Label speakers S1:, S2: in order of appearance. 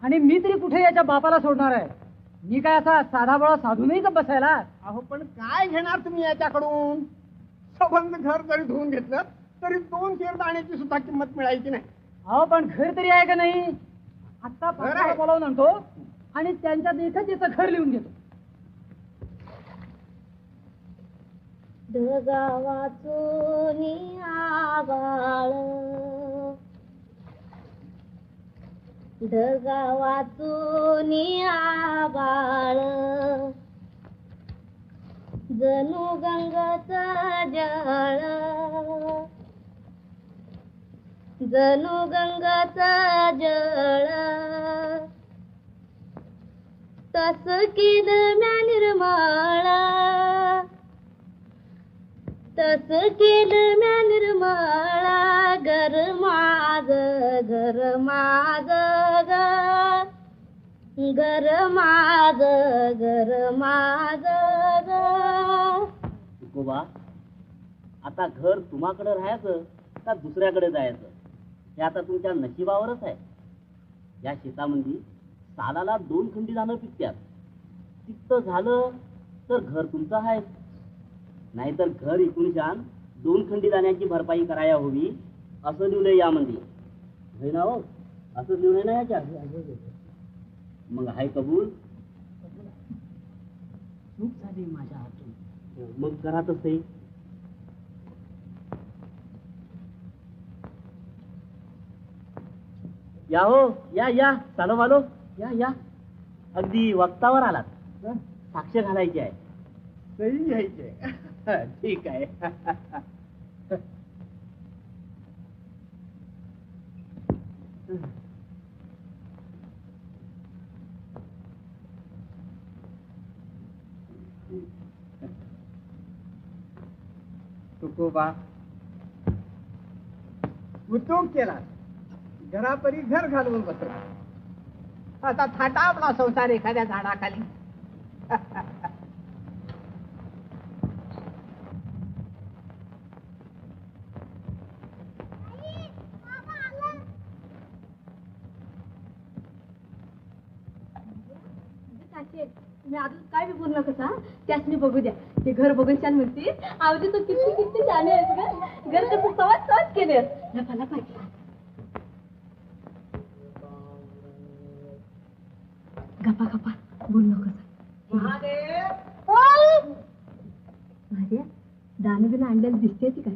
S1: आणि मी तरी कुठे याच्या बापाला सोडणार आहे? मी काय असा साधा बळा साधू नाही का बसायला?
S2: अहो पण काय घेणार तुम्ही याच्याकडून? संबंध घर जरी धुवून घेतलं तरी 2 शेर दाण्याची सुद्धा किंमत मिळायची नाही.
S1: अहो पण घर तरी आहे का नाही? आता पाहुण्याला बोलावून आणतो आणि त्यांच्या देखत तिचं घर लिहून घेतो.
S3: ढगावाचूनी आभाळ, ढगावाचूनी आभाळ, जणू गंगाचा जळ, जणू गंगाचा जळ, तस केलं म्या निर्मळ, तस केलं म्या निर्मळ, घर माझ, घर माझ, घर माझ, घर माझ.
S4: तुकोबा, आता घर तुम्हाकडे राहायचं का दुसऱ्याकडे जायचं हे आता तुमच्या नशिबावरच आहे. या शेतामध्ये सालाला 2 खंडी धानं पिकत्यात. पिकत झालं तर घर तुमचं आहे, नाहीतर घर इकून छान 2 खंडी धान्याची भरपाई करायला हवी असं लिहिलंय यामध्ये. होय ना हो? असं लिहिलंय ना याच्यात? मग हाय कबूल?
S1: चूक झाली माझ्या हातून.
S4: मग घरातच ते या हो, या या चालो वालो, या या. अगदी वक्तावर आलात. साक्ष घालायची आहे,
S2: सही घ्यायचे. ठीक आहे. तुकोबा, उद्योग केला, घरापरी घर घालवून बसला. आता थाटा आपला संसार एखाद्या झाडाखाली.
S3: तुम्ही अजून काय बी बोलू नका, त्यासनी बघू द्या. ते घर बघून छान म्हणते, आवडी तो किती किती छान आहेस ग, घर कसं सवाच सवाच केले. नफाला पाहिजे गप्पा गप्पा बोलू नका. माझ्या दानवीला आणलेलं दिसते ती काय?